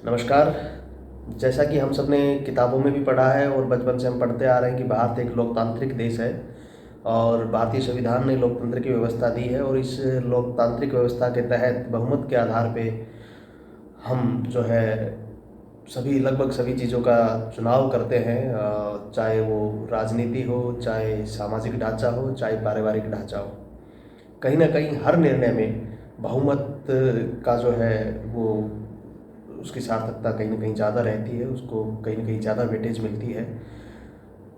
नमस्कार। जैसा कि हम सब ने किताबों में भी पढ़ा है और बचपन से हम पढ़ते आ रहे हैं कि भारत एक लोकतांत्रिक देश है और भारतीय संविधान ने लोकतंत्र की व्यवस्था दी है और इस लोकतांत्रिक व्यवस्था के तहत बहुमत के आधार पे हम जो है सभी लगभग सभी चीज़ों का चुनाव करते हैं, चाहे वो राजनीति हो, चाहे सामाजिक ढांचा हो, चाहे पारिवारिक ढांचा हो। कहीं ना कहीं हर निर्णय में बहुमत का जो है वो उसकी सार्थकता कहीं ना कहीं ज़्यादा रहती है, उसको कहीं ना कहीं ज़्यादा वेटेज मिलती है।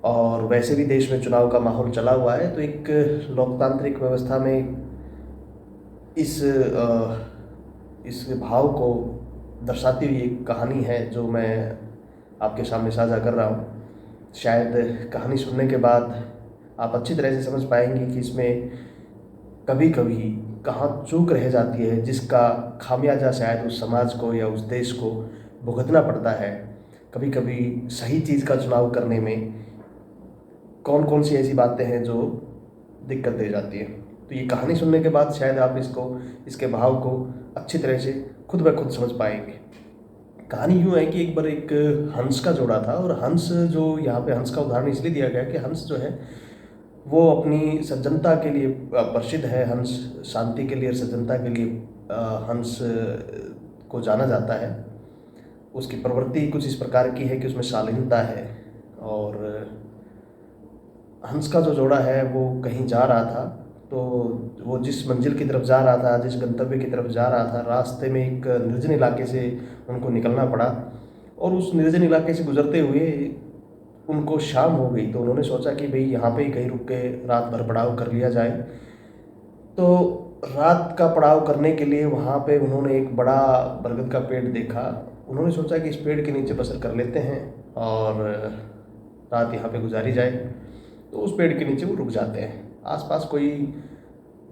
और वैसे भी देश में चुनाव का माहौल चला हुआ है, तो एक लोकतांत्रिक व्यवस्था में इस भाव को दर्शाती हुई एक कहानी है जो मैं आपके सामने साझा कर रहा हूँ। शायद कहानी सुनने के बाद आप अच्छी तरह से समझ पाएंगे कि इसमें कभी कभी कहाँ चूक रह जाती है, जिसका खामियाजा शायद उस समाज को या उस देश को भुगतना पड़ता है। कभी कभी सही चीज़ का चुनाव करने में कौन कौन सी ऐसी बातें हैं जो दिक्कत दे जाती है। तो ये कहानी सुनने के बाद शायद आप इसके भाव को अच्छी तरह से खुद ब खुद समझ पाएंगे। कहानी यूँ है कि एक बार एक हंस का जोड़ा था, और हंस जो यहाँ पे हंस का उदाहरण इसलिए दिया गया कि हंस जो है वो अपनी सज्जनता के लिए प्रसिद्ध है। हंस शांति के लिए, सज्जनता के लिए हंस को जाना जाता है। उसकी प्रवृत्ति कुछ इस प्रकार की है कि उसमें शालीनता है। और हंस का जो जोड़ा है वो कहीं जा रहा था, तो वो जिस मंजिल की तरफ जा रहा था, जिस गंतव्य की तरफ जा रहा था, रास्ते में एक निर्जन इलाके से उनको निकलना पड़ा। और उस निर्जन इलाके से गुजरते हुए उनको शाम हो गई, तो उन्होंने सोचा कि भाई यहाँ पे ही कहीं रुक के रात भर पड़ाव कर लिया जाए। तो रात का पड़ाव करने के लिए वहाँ पे उन्होंने एक बड़ा बरगद का पेड़ देखा। उन्होंने सोचा कि इस पेड़ के नीचे बसर कर लेते हैं और रात यहाँ पे गुजारी जाए। तो उस पेड़ के नीचे वो रुक जाते हैं। आसपास कोई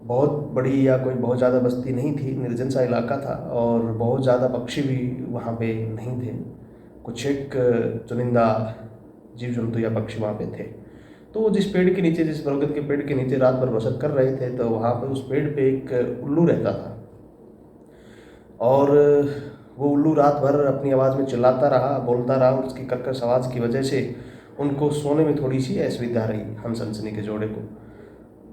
बहुत बड़ी या कोई बहुत ज़्यादा बस्ती नहीं थी, निर्जन सा इलाका था और बहुत ज़्यादा पक्षी भी वहाँ पे नहीं थे। कुछ एक चुनिंदा जीव जंतु या पक्षी वहाँ पे थे। तो वो जिस पेड़ के नीचे, जिस बरगद के पेड़ के नीचे रात भर बसर कर रहे थे, तो वहाँ पे उस पेड़ पे एक उल्लू रहता था। और वो उल्लू रात भर अपनी आवाज़ में चिल्लाता रहा, बोलता रहा, और उसकी कर्कश आवाज़ की वजह से उनको सोने में थोड़ी सी असुविधा रही हंस हंसनी के जोड़े को।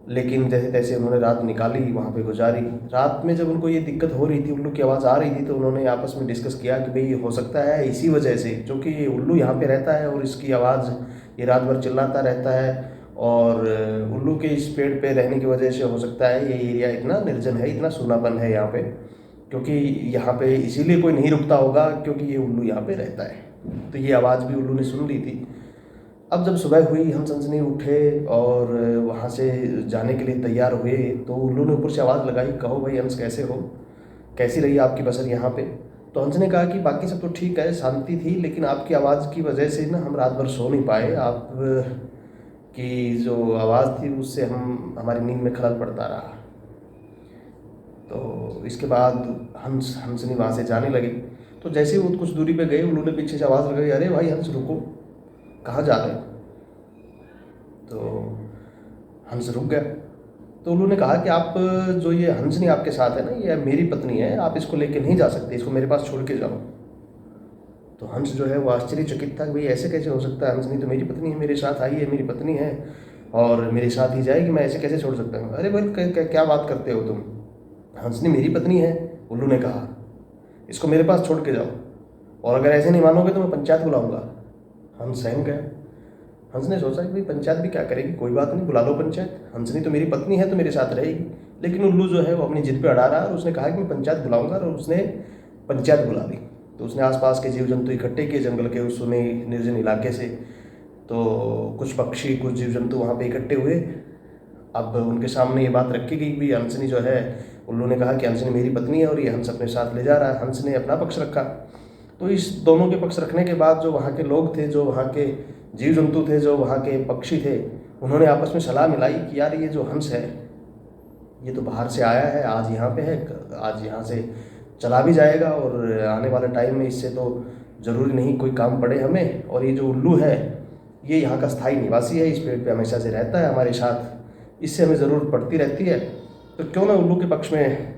लेकिन जैसे तैसे उन्होंने रात निकाली, वहाँ पे गुजारी। रात में जब उनको ये दिक्कत हो रही थी, उल्लू की आवाज़ आ रही थी, तो उन्होंने आपस में डिस्कस किया कि भाई हो सकता है इसी वजह से, क्योंकि ये उल्लू यहाँ पे रहता है और इसकी आवाज़ ये रात भर चिल्लाता रहता है, और उल्लू के इस पेड़ पे रहने की वजह से हो सकता है ये एरिया इतना निर्जन है, इतना सूनापन है यहाँ पे, क्योंकि यहाँ पे इसीलिए कोई नहीं रुकता होगा क्योंकि ये उल्लू यहाँ पे रहता है। तो ये आवाज़ भी उल्लू ने सुन ली थी। अब जब सुबह हुई, हम सनसनी उठे और वहाँ से जाने के लिए तैयार हुए, तो उल्लू ने ऊपर से आवाज़ लगाई, कहो भाई हंस कैसे हो, कैसी रही आपकी बसर यहाँ पे। तो हंस ने कहा कि बाकी सब तो ठीक है, शांति थी, लेकिन आपकी आवाज़ की वजह से ना हम रात भर सो नहीं पाए। आप की जो आवाज़ थी उससे हमारी नींद में खलल पड़ता रहा। तो इसके बाद हंसनी वहाँ से जाने लगे। तो जैसे ही वो कुछ दूरी पे गए, उन्होंने पीछे से आवाज़ लगाई, अरे भाई हंस रुको, कहाँ जा रहे हो। तो हंस रुक गया। तो उन्होंने कहा कि आप जो ये हंसनी आपके साथ है ना, ये मेरी पत्नी है, आप इसको लेके नहीं जा सकते, इसको मेरे पास छोड़ के जाओ। तो हंस जो है वो आश्चर्यचकित था कि भाई ऐसे कैसे हो सकता है, हंसनी तो मेरी पत्नी है, मेरे साथ आई है, मेरी पत्नी है और मेरे साथ ही जाएगी, मैं ऐसे कैसे छोड़ सकता हूँ। अरे भाई क्या बात करते हो तुम, हंसनी मेरी पत्नी है। उल्लू ने कहा, इसको मेरे पास छोड़ के जाओ, और अगर ऐसे नहीं मानोगे तो मैं पंचायत बुलाऊंगा। हंस सहम गया। हंस ने सोचा कि भाई पंचायत भी क्या करेगी, कोई बात नहीं, बुला लो पंचायत, हंसनी तो मेरी पत्नी है तो मेरे साथ रहेगी। लेकिन उल्लू जो है वो अपनी जिद पे अड़ा रहा, और उसने कहा कि मैं पंचायत बुलाऊंगा, और उसने पंचायत बुला ली। तो उसने आसपास के जीव जंतु इकट्ठे किए जंगल के उस सुने निर्जन इलाके से। तो कुछ पक्षी, कुछ जीव जंतु वहाँ पे इकट्ठे हुए। अब उनके सामने ये बात रखी गई भी, हंसनी जो है, उल्लू ने कहा कि हंसनी मेरी पत्नी है और ये हंस अपने साथ ले जा रहा है। हंस ने अपना पक्ष रखा। तो इस दोनों के पक्ष रखने के बाद जो वहाँ के लोग थे, जो वहाँ के जीव जंतु थे, जो वहाँ के पक्षी थे, उन्होंने आपस में सलाह मिलाई कि यार ये जो हंस है ये तो बाहर से आया है, आज यहाँ पे है, आज यहाँ से चला भी जाएगा, और आने वाले टाइम में इससे तो ज़रूरी नहीं कोई काम पड़े हमें। और ये जो उल्लू है ये यहाँ का स्थायी निवासी है, इस पेड़ पे हमेशा से रहता है हमारे साथ, इससे हमें ज़रूरत पड़ती रहती है। तो क्यों ना उल्लू के पक्ष में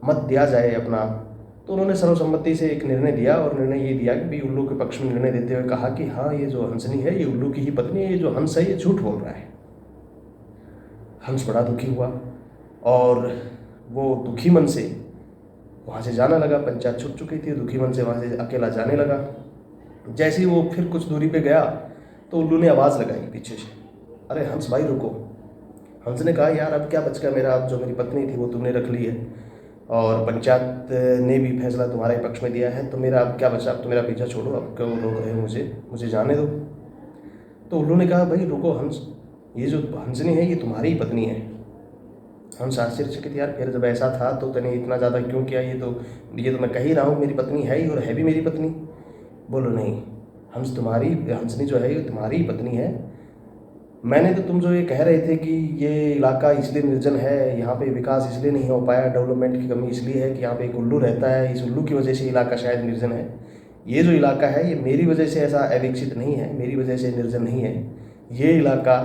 मत दिया जाए, अपना तो उन्होंने सर्वसम्मति से एक निर्णय दिया और निर्णय ये दिया कि भाई उल्लू के पक्ष में निर्णय देते हुए कहा कि हाँ, ये जो हंसनी है ये उल्लू की ही पत्नी है, ये जो हंस है ये झूठ बोल रहा है। हंस बड़ा दुखी हुआ और वो दुखी मन से वहाँ से जाने लगा। पंचायत छूट चुकी थी, दुखी मन से वहाँ से अकेला जाने लगा। जैसे ही वो फिर कुछ दूरी पे गया तो उल्लू ने आवाज़ लगाई पीछे से, अरे हंस भाई रुको। हंस ने कहा, यार अब क्या बच गया मेरा, अब जो मेरी पत्नी थी वो तुमने रख ली है और पंचायत ने भी फैसला तुम्हारे पक्ष में दिया है, तो मेरा अब क्या बचा, अब तो मेरा पीछा छोड़ो, अब क्यों रोक रहे हो मुझे जाने दो। तो उल्लू ने कहा, भाई रुको हंस, ये जो हंसनी है ये तुम्हारी ही पत्नी है। हंस आश्चर्यचकित, यार फिर जब ऐसा था तो तूने इतना ज़्यादा क्यों किया, ये तो मैं कह ही रहा हूँ मेरी पत्नी है ही और है भी मेरी पत्नी। बोलो नहीं, हंसनी जो है ये तुम्हारी ही पत्नी है। मैंने तो तुम जो ये कह रहे थे कि ये इलाका इसलिए निर्जन है, यहाँ पे विकास इसलिए नहीं हो पाया, डेवलपमेंट की कमी इसलिए है कि यहाँ पे एक उल्लू रहता है, इस उल्लू की वजह से इलाका शायद निर्जन है। ये जो इलाका है ये मेरी वजह से ऐसा अविकसित नहीं है, मेरी वजह से निर्जन नहीं है। ये इलाका,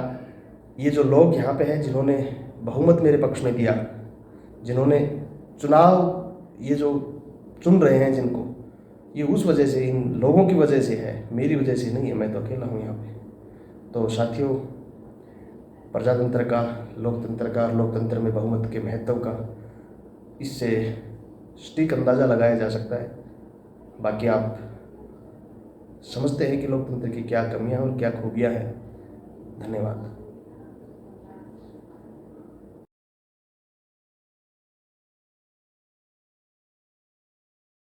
ये जो लोग यहाँ पे हैं जिन्होंने बहुमत मेरे पक्ष में दिया, जिन्होंने चुनाव ये जो चुन रहे हैं जिनको, ये उस वजह से, इन लोगों की वजह से है, मेरी वजह से नहीं है। मैं तो अकेला हूँ यहाँ पे। तो साथियों, प्रजातंत्र का, लोकतंत्र का, लोकतंत्र में बहुमत के महत्व का इससे सटीक अंदाज़ा लगाया जा सकता है। बाकी आप समझते हैं कि लोकतंत्र की क्या कमियां और क्या खूबियां हैं। धन्यवाद।